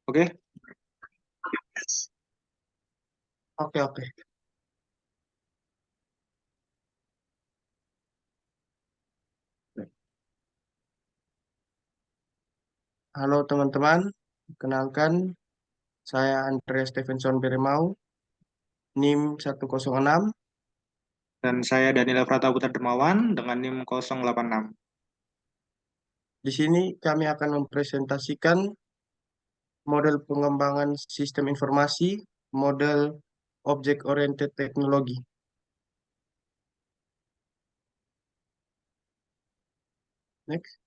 Oke, Oke, oke. Halo teman-teman, kenalkan saya Andreas Stevenson Berimau, NIM 106. dan saya Daniela Prataputra Dermawan dengan NIM 086. Di sini kami akan mempresentasikan model pengembangan sistem informasi, model Object Oriented Technology. Next.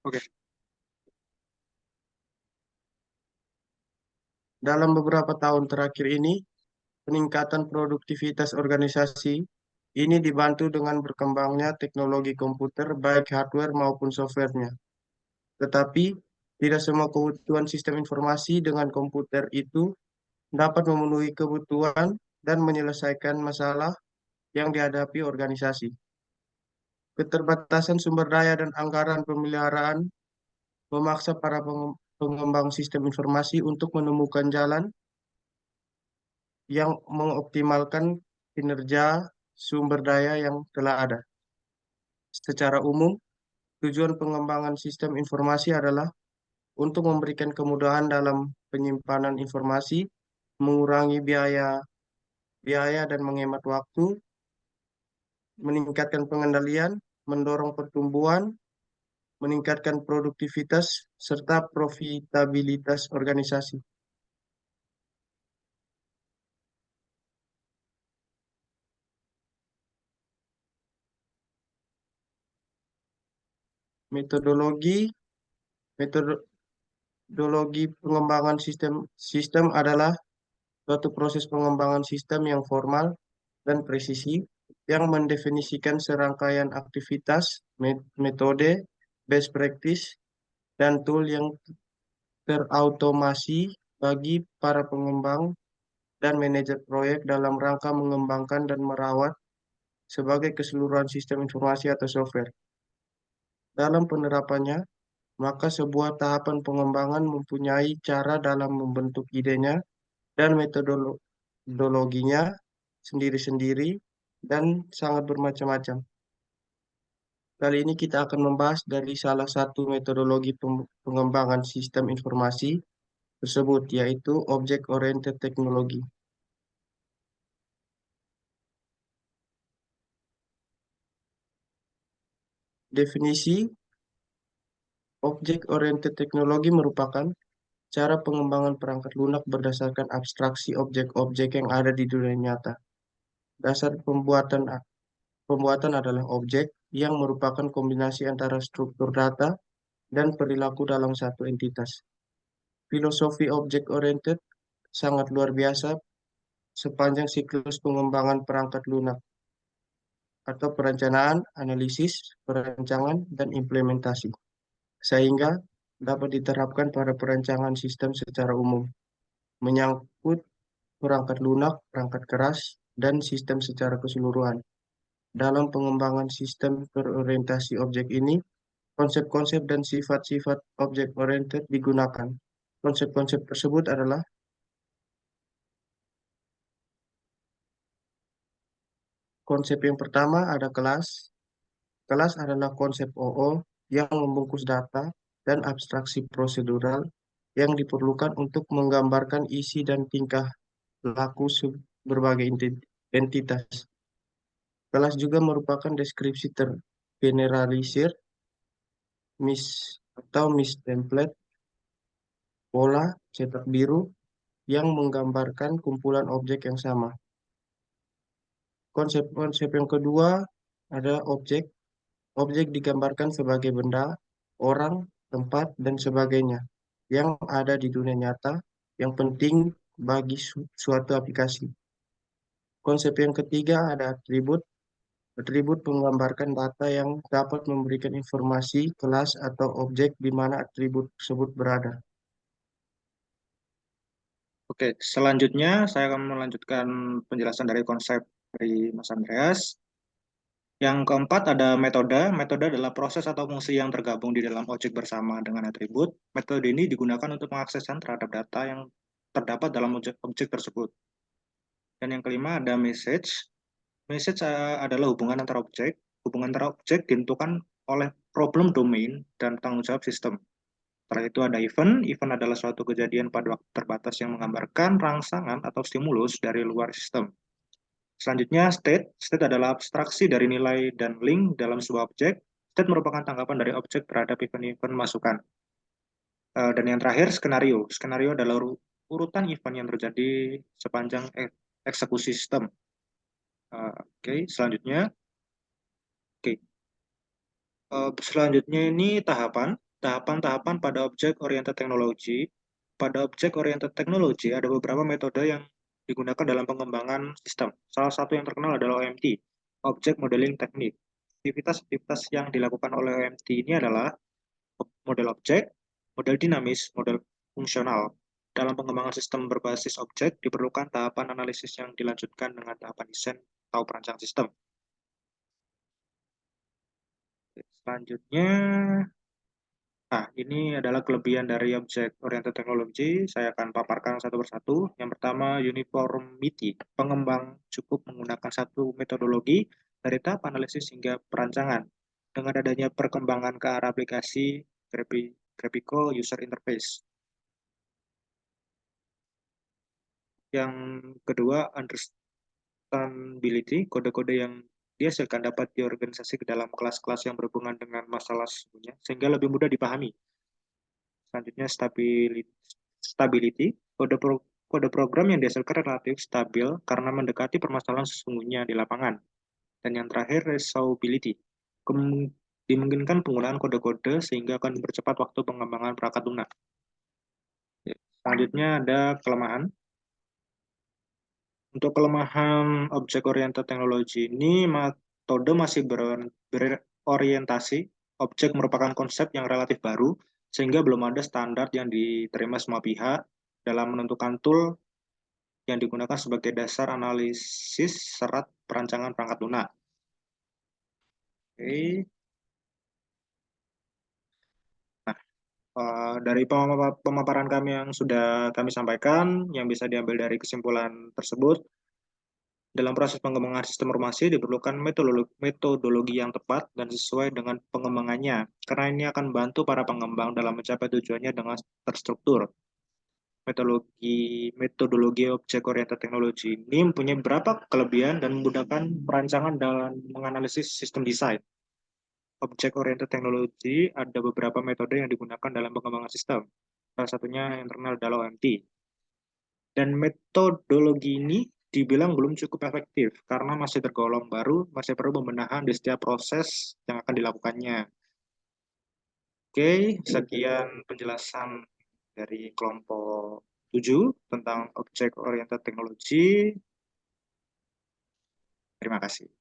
Oke, Dalam beberapa tahun terakhir ini, peningkatan produktivitas organisasi ini dibantu dengan berkembangnya teknologi komputer baik hardware maupun softwarenya. Tetapi, tidak semua kebutuhan sistem informasi dengan komputer itu dapat memenuhi kebutuhan dan menyelesaikan masalah yang dihadapi organisasi. Keterbatasan sumber daya dan anggaran pemeliharaan memaksa para pengembang sistem informasi untuk menemukan jalan yang mengoptimalkan kinerja sumber daya yang telah ada. Secara umum, tujuan pengembangan sistem informasi adalah untuk memberikan kemudahan dalam penyimpanan informasi, mengurangi biaya biaya dan menghemat waktu, meningkatkan pengendalian, mendorong pertumbuhan, meningkatkan produktivitas, serta profitabilitas organisasi. Metodologi metodologi pengembangan sistem adalah suatu proses pengembangan sistem yang formal dan presisi yang mendefinisikan serangkaian aktivitas, metode, best practice, dan tool yang terautomasi bagi para pengembang dan manajer proyek dalam rangka mengembangkan dan merawat sebagai keseluruhan sistem informasi atau software. Dalam penerapannya, maka sebuah tahapan pengembangan mempunyai cara dalam membentuk idenya dan metodologinya sendiri-sendiri dan sangat bermacam-macam. Kali ini kita akan membahas dari salah satu metodologi pengembangan sistem informasi tersebut, yaitu Object Oriented Technology. Definisi Object Oriented Technology merupakan cara pengembangan perangkat lunak berdasarkan abstraksi objek-objek yang ada di dunia nyata. Dasar pembuatan adalah objek yang merupakan kombinasi antara struktur data dan perilaku dalam satu entitas. Filosofi object-oriented sangat luar biasa sepanjang siklus pengembangan perangkat lunak atau perencanaan, analisis, perancangan, dan implementasi, sehingga dapat diterapkan pada perancangan sistem secara umum, menyangkut perangkat lunak, perangkat keras, dan sistem secara keseluruhan. Dalam pengembangan sistem berorientasi objek ini, konsep-konsep dan sifat-sifat object-oriented digunakan. Konsep-konsep tersebut adalah konsep yang pertama ada kelas. Kelas adalah konsep OO yang membungkus data dan abstraksi prosedural yang diperlukan untuk menggambarkan isi dan tingkah laku berbagai entitas. Kelas juga merupakan deskripsi tergeneralisir, mis atau mis template, pola, cetak biru yang menggambarkan kumpulan objek yang sama. Konsep-konsep yang kedua ada objek. Objek digambarkan sebagai benda, orang, tempat, dan sebagainya yang ada di dunia nyata yang penting bagi suatu aplikasi. Konsep yang ketiga ada atribut. Atribut menggambarkan data yang dapat memberikan informasi kelas atau objek di mana atribut tersebut berada. oke. Selanjutnya saya akan melanjutkan penjelasan dari konsep dari Mas Andreas, Yang keempat ada metode. Metode adalah proses atau fungsi yang tergabung di dalam objek bersama dengan atribut. Metode ini digunakan untuk mengakseskan terhadap data yang terdapat dalam objek tersebut. Dan yang kelima ada message. Message adalah hubungan antara objek. Hubungan antara objek ditentukan oleh problem domain dan tanggung jawab sistem. Setelah itu ada event. Event adalah suatu kejadian pada waktu terbatas yang menggambarkan rangsangan atau stimulus dari luar sistem. Selanjutnya state. State adalah abstraksi dari nilai dan link dalam sebuah objek. State merupakan tanggapan dari objek terhadap event-event masukan. Dan yang terakhir skenario. Skenario adalah urutan event yang terjadi sepanjang eksekusi sistem. Oke, selanjutnya. Oke, selanjutnya ini tahapan-tahapan pada objek oriented teknologi. Pada objek oriented teknologi ada beberapa metode yang digunakan dalam pengembangan sistem. Salah satu yang terkenal adalah OMT, Object Modeling Technique. Aktivitas-aktivitas yang dilakukan oleh OMT ini adalah model objek, model dinamis, model fungsional. Dalam pengembangan sistem berbasis objek diperlukan tahapan analisis yang dilanjutkan dengan tahapan desain atau perancang sistem. Selanjutnya, ini adalah kelebihan dari objek oriented technology. Saya akan paparkan satu persatu. Yang pertama, uniformity. Pengembang cukup menggunakan satu metodologi dari tahap analisis hingga perancangan. Dengan adanya perkembangan ke arah aplikasi graphical user interface. Yang kedua, understandability. Kode-kode yang dihasilkan dapat diorganisasi ke dalam kelas-kelas yang berhubungan dengan masalah sesungguhnya, sehingga lebih mudah dipahami. Selanjutnya stability. Kode program yang dihasilkan relatif stabil karena mendekati permasalahan sesungguhnya di lapangan. Dan yang terakhir resolvability. Dimungkinkan penggunaan kode-kode sehingga akan mempercepat waktu pengembangan perangkat lunak. Selanjutnya ada kelemahan. Untuk kelemahan objek oriented teknologi ini, metode masih berorientasi. Objek merupakan konsep yang relatif baru, sehingga belum ada standar yang diterima semua pihak dalam menentukan tool yang digunakan sebagai dasar analisis serat perancangan perangkat lunak. Oke. Nah, dari pemaparan kami yang sudah kami sampaikan, yang bisa diambil dari kesimpulan tersebut, dalam proses pengembangan sistem informasi diperlukan metodologi yang tepat dan sesuai dengan pengembangannya, karena ini akan membantu para pengembang dalam mencapai tujuannya dengan terstruktur. Metodologi objek oriented teknologi ini mempunyai beberapa kelebihan dan memudahkan perancangan dalam menganalisis sistem desain. Objek oriented teknologi ada beberapa metode yang digunakan dalam pengembangan sistem. Salah satunya yang terkenal adalah OMT. Dan metodologi ini dibilang belum cukup efektif karena masih tergolong baru, masih perlu pembenahan di setiap proses yang akan dilakukannya. Oke, sekian penjelasan dari kelompok 7 tentang Object Oriented Technology. Terima kasih.